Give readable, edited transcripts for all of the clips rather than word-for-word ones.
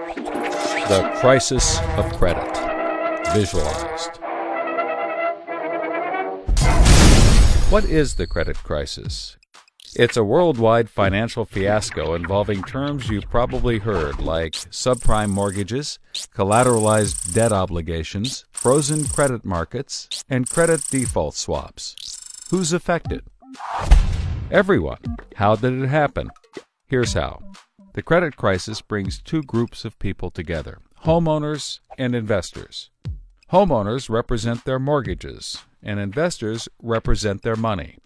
The crisis of credit, visualized. What is the credit crisis? It's a worldwide financial fiasco involving terms you've probably heard, like subprime mortgages, collateralized debt obligations, frozen credit markets, and credit default swaps. Who's affected? Everyone. How did it happen? Here's how. The credit crisis brings two groups of people together, homeowners and investors. Homeowners represent their mortgages, and investors represent their money.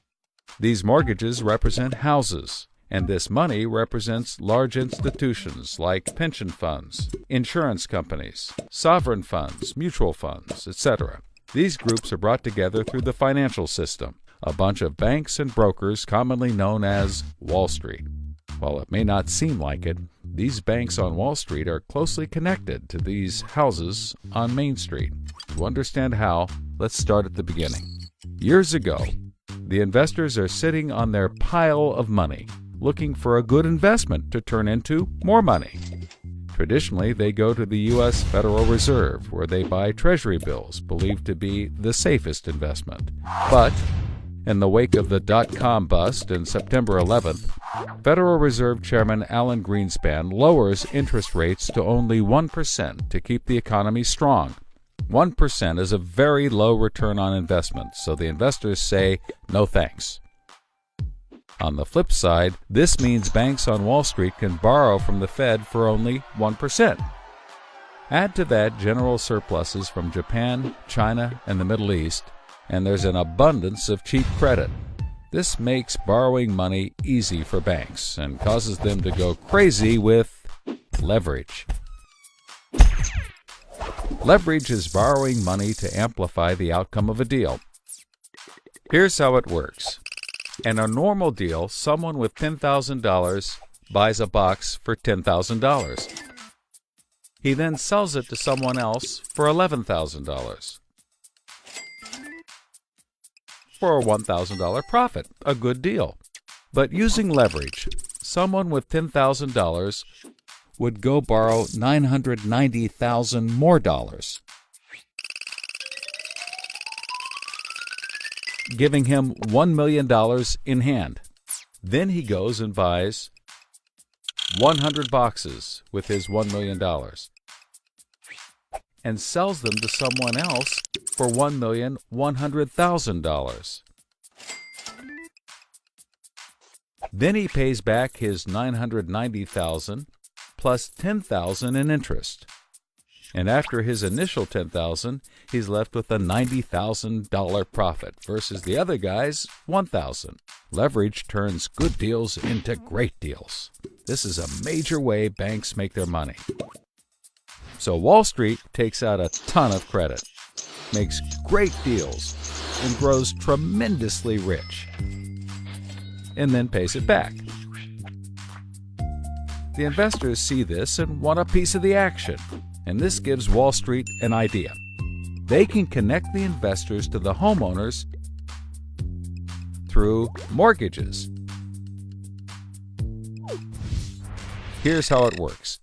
These mortgages represent houses, and this money represents large institutions like pension funds, insurance companies, sovereign funds, mutual funds, etc. These groups are brought together through the financial system, a bunch of banks and brokers commonly known as Wall Street. While it may not seem like it, these banks on Wall Street are closely connected to these houses on Main Street. To understand how, let's start at the beginning. Years ago, the investors are sitting on their pile of money, looking for a good investment to turn into more money. Traditionally, they go to the U.S. Federal Reserve, where they buy Treasury bills, believed to be the safest investment. But in the wake of the dot-com bust in September 11th, Federal Reserve Chairman Alan Greenspan lowers interest rates to only 1% to keep the economy strong. 1% is a very low return on investment, so the investors say, no thanks. On the flip side, this means banks on Wall Street can borrow from the Fed for only 1%. Add to that general surpluses from Japan, China, and the Middle East, and there's an abundance of cheap credit. This makes borrowing money easy for banks and causes them to go crazy with leverage. Leverage is borrowing money to amplify the outcome of a deal. Here's how it works. In a normal deal, someone with $10,000 buys a box for $10,000. He then sells it to someone else for $11,000. For a $1,000 profit, a good deal. But using leverage, someone with $10,000 would go borrow $990,000 more dollars, giving him $1 million in hand. Then he goes and buys 100 boxes with his $1 million and sells them to someone else for $1,100,000. Then he pays back his $990,000 plus $10,000 in interest. And after his initial $10,000, he's left with a $90,000 profit versus the other guy's $1,000. Leverage turns good deals into great deals. This is a major way banks make their money. So Wall Street takes out a ton of credit, makes great deals, and grows tremendously rich, and then pays it back. The investors see this and want a piece of the action, and this gives Wall Street an idea. They can connect the investors to the homeowners through mortgages. Here's how it works.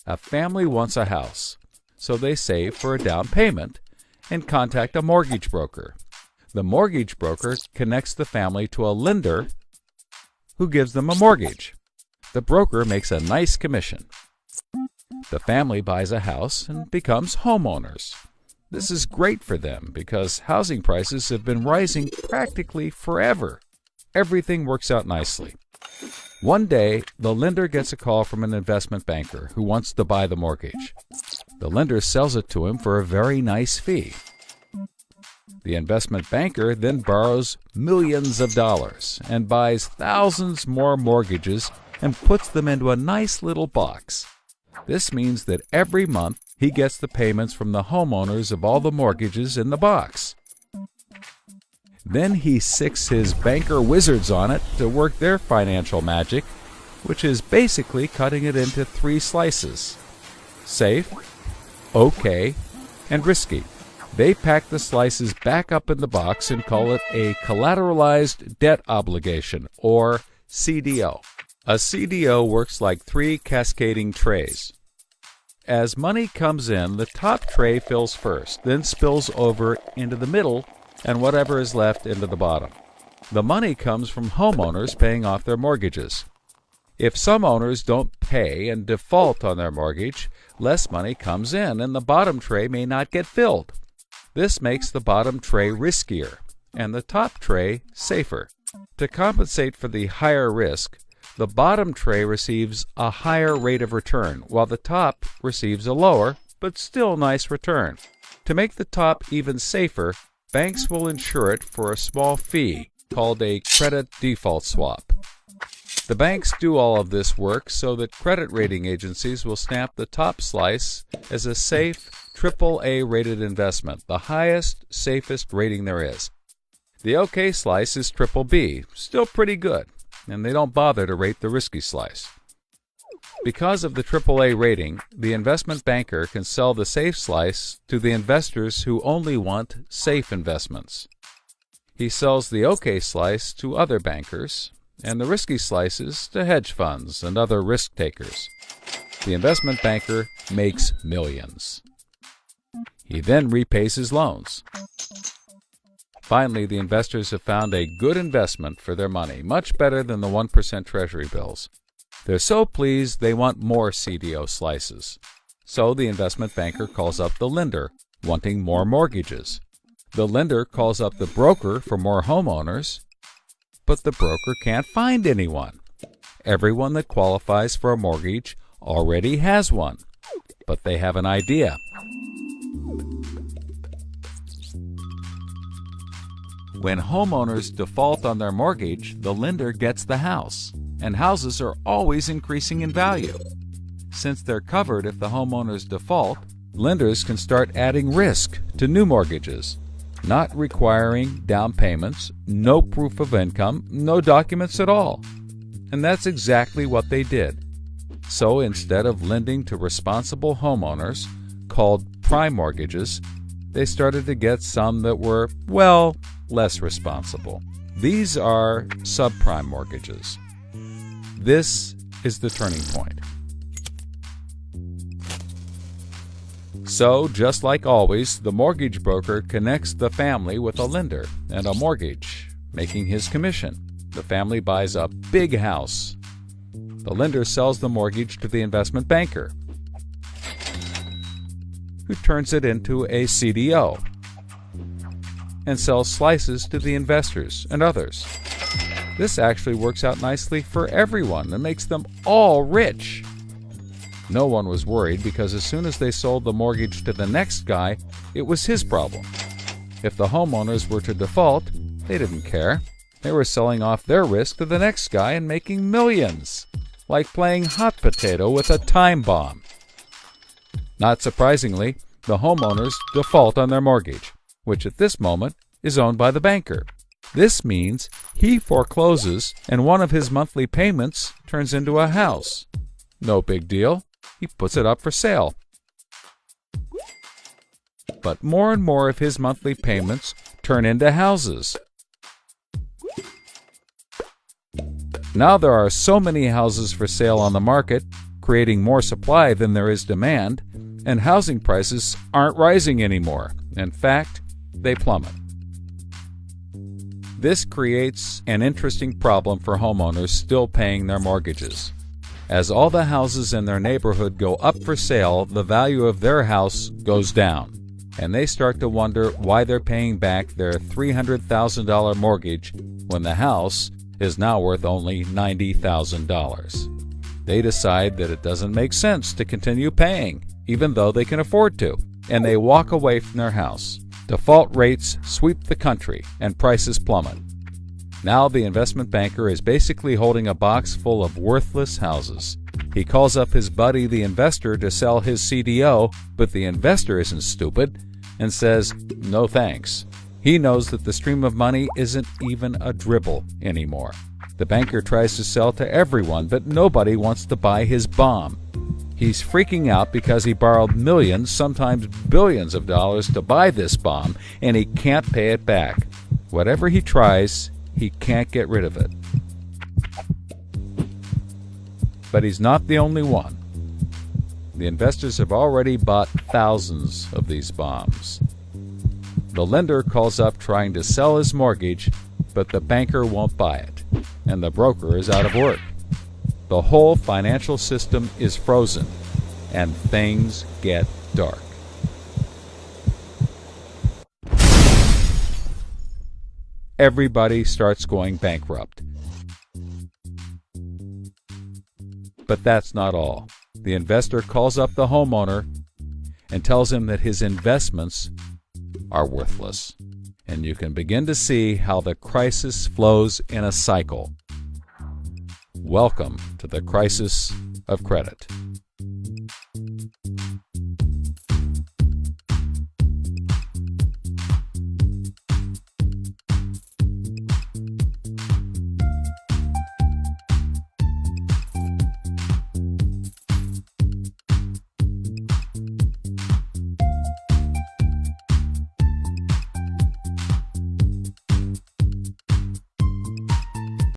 A family wants a house, so they save for a down payment and contact a mortgage broker. The mortgage broker connects the family to a lender who gives them a mortgage. The broker makes a nice commission. The family buys a house and becomes homeowners. This is great for them because housing prices have been rising practically forever. Everything works out nicely. One day, the lender gets a call from an investment banker who wants to buy the mortgage. The lender sells it to him for a very nice fee. The investment banker then borrows millions of dollars and buys thousands more mortgages and puts them into a nice little box. This means that every month he gets the payments from the homeowners of all the mortgages in the box. Then he sicks his banker wizards on it to work their financial magic, which is basically cutting it into 3 slices: safe, okay, and risky. They pack the slices back up in the box and call it a collateralized debt obligation, or CDO. A CDO works like 3 cascading trays. as money comes in, the top tray fills first, then spills over into the middle, and whatever is left into the bottom. The money comes from homeowners paying off their mortgages. If some owners don't pay and default on their mortgage, less money comes in, and the bottom tray may not get filled. This makes the bottom tray riskier, and the top tray safer. To compensate for the higher risk, the bottom tray receives a higher rate of return, while the top receives a lower, but still nice return. To make the top even safer, banks will insure it for a small fee, called a credit default swap. The banks do all of this work so that credit rating agencies will stamp the top slice as a safe, AAA rated investment, the highest, safest rating there is. The OK slice is BBB, still pretty good, and they don't bother to rate the risky slice. Because of the AAA rating, the investment banker can sell the safe slice to the investors who only want safe investments. He sells the OK slice to other bankers, and the risky slices to hedge funds and other risk takers. The investment banker makes millions. He then repays his loans. Finally, the investors have found a good investment for their money, much better than the 1% Treasury bills. They're so pleased they want more CDO slices. So the investment banker calls up the lender, wanting more mortgages. The lender calls up the broker for more homeowners, but the broker can't find anyone. Everyone that qualifies for a mortgage already has one, but they have an idea. When homeowners default on their mortgage, the lender gets the house, and houses are always increasing in value. Since they're covered if the homeowners default, lenders can start adding risk to new mortgages, not requiring down payments, no proof of income, no documents at all. And that's exactly what they did. So instead of lending to responsible homeowners, called prime mortgages, they started to get some that were, well, less responsible. These are subprime mortgages. This is the turning point. So, just like always, the mortgage broker connects the family with a lender and a mortgage, making his commission. The family buys a big house. The lender sells the mortgage to the investment banker, who turns it into a CDO and sells slices to the investors and others. This actually works out nicely for everyone and makes them all rich. No one was worried because as soon as they sold the mortgage to the next guy, it was his problem. If the homeowners were to default, they didn't care. They were selling off their risk to the next guy and making millions, like playing hot potato with a time bomb. Not surprisingly, the homeowners default on their mortgage, which at this moment is owned by the banker. This means he forecloses and one of his monthly payments turns into a house. No big deal. He puts it up for sale. But more and more of his monthly payments turn into houses. Now there are so many houses for sale on the market, creating more supply than there is demand, and housing prices aren't rising anymore. In fact, they plummet. This creates an interesting problem for homeowners still paying their mortgages. As all the houses in their neighborhood go up for sale, the value of their house goes down, and they start to wonder why they're paying back their $300,000 mortgage when the house is now worth only $90,000. They decide that it doesn't make sense to continue paying, even though they can afford to, and they walk away from their house. Default rates sweep the country, and prices plummet. Now the investment banker is basically holding a box full of worthless houses. He calls up his buddy the investor to sell his CDO, but the investor isn't stupid and says, no thanks. He knows that the stream of money isn't even a dribble anymore. The banker tries to sell to everyone, but nobody wants to buy his bomb. He's freaking out because he borrowed millions, sometimes billions of dollars to buy this bomb, and he can't pay it back. Whatever he tries, he can't get rid of it. But he's not the only one. The investors have already bought thousands of these bombs. The lender calls up trying to sell his mortgage, but the banker won't buy it, and the broker is out of work. The whole financial system is frozen, and things get dark. Everybody starts going bankrupt. But that's not all. The investor calls up the homeowner and tells him that his investments are worthless. And you can begin to see how the crisis flows in a cycle. Welcome to the crisis of credit.